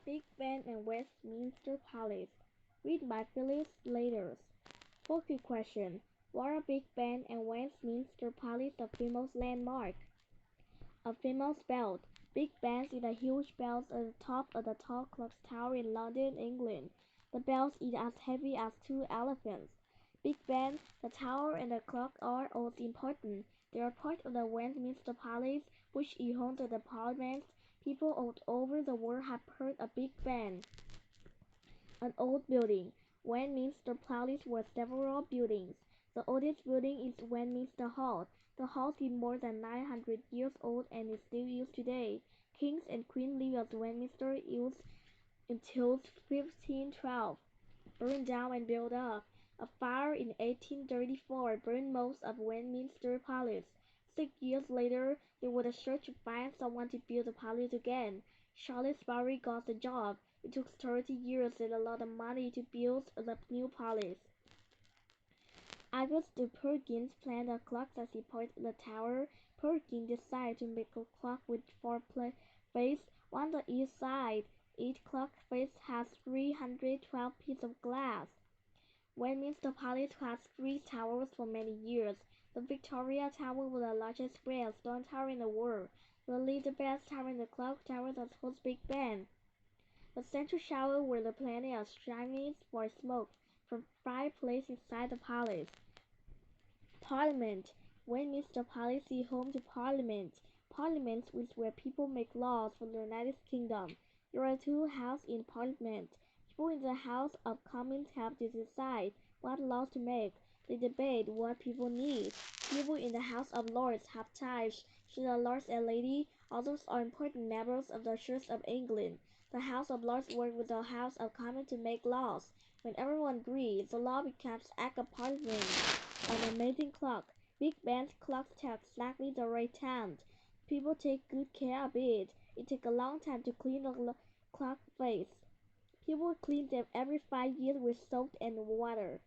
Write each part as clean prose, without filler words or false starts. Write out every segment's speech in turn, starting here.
Big Ben and Westminster Palace. Read by Phyllis Laters. 4th question. What are Big Ben and Westminster Palace a famous landmark? A famous belt. Big Ben is a huge belt at the top of the tall clock tower in London, England. The belt is as heavy as 2 elephants. Big Ben, the tower, and the clock are all important. They are part of the Westminster Palace, which is home to the Parliament. People all over the world have heard of Big Ben. An old building. Westminster Palace was several buildings. The oldest building is Westminster Hall. The hall is more than 900 years old and is still used today. Kings and queens lived at Westminster until 1512. Burned down and built up. A fire in 1834 burned most of Westminster Palace. 6 years later, they were a search to find someone to build the palace again. Charles Barry got the job. It took 30 years and a lot of money to build the new palace. August Perkins planned a clock that supported the tower. Perkins decided to make a clock with 4 faces on the east side. Each clock face has 312 pieces of glass. Westminster Palace has 3 towers for many years. The Victoria Tower was the largest red stone tower in the world. The Elizabeth Tower and the Clock Tower that host Big Ben. The central shower where the planet of chimneys for smoke from fireplace inside the palace. Parliament. Westminster Palace is home to Parliament. Parliament is where people make laws for the United Kingdom. There are 2 houses in Parliament. People in the House of Commons have to decide what laws to make. They debate what people need. People in the House of Lords have tithes to the Lords and Lady. Others are important members of the Church of England. The House of Lords work with the House of Commons to make laws. When everyone agrees, the law becomes Act of Parliament. An amazing clock. Big Ben's clock tells exactly the right time. People take good care of it. It takes a long time to clean the clock face. People clean them every 5 years with soap and water.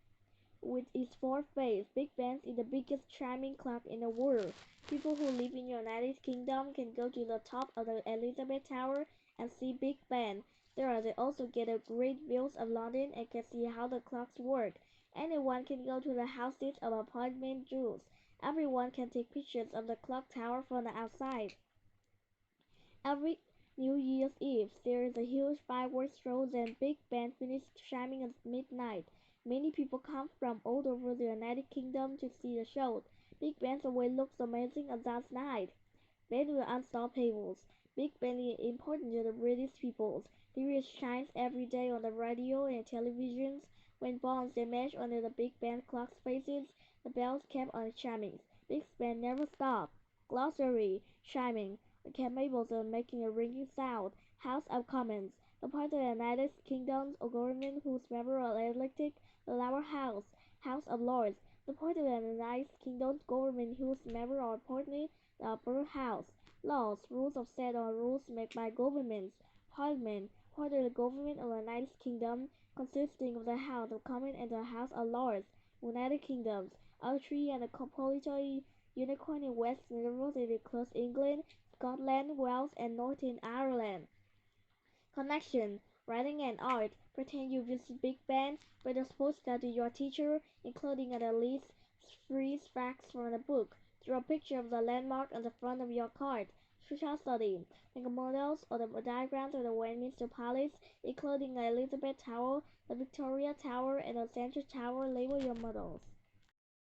With its 4 faces, Big Ben is the biggest chiming clock in the world. People who live in the United Kingdom can go to the top of the Elizabeth Tower and see Big Ben. There they also get a great views of London and can see how the clocks work. Anyone can go to the houses of apartment Jews. Everyone can take pictures of the clock tower from the outside. Every New Year's Eve, there is a huge fireworks show, then Big Ben finishes chiming at midnight. Many people come from all over the United Kingdom to see the show. Big Ben's always looks amazing on that night. Ben will unstoppable. Big Ben is important to the British people. There shines every day on the radio and televisions. When bombs damage under the Big Ben clock's faces, the bells kept on chiming. Big Ben never stopped. Glossary, chiming. The capable of making a ringing sound. House of Commons. The part of the United Kingdom's government whose members are elected. The Lower House. House of Lords. The part of the United Kingdom's government whose members are appointed. The Upper House. Laws. Rules of set or rules made by governments. Parliament. Part of the government of the United Kingdom, consisting of the House of Commons and the House of Lords. United Kingdoms. A tree and a political unicorn in West Midlands includes England, Scotland, Wales, and Northern Ireland. Connection, writing and art. Pretend you visit Big Ben, write a postcard to your teacher, including at least 3 facts from the book. Draw a picture of the landmark on the front of your card. Social study. Make models or the diagrams of the Westminster Palace, including the Elizabeth Tower, the Victoria Tower, and the Central Tower. Label your models.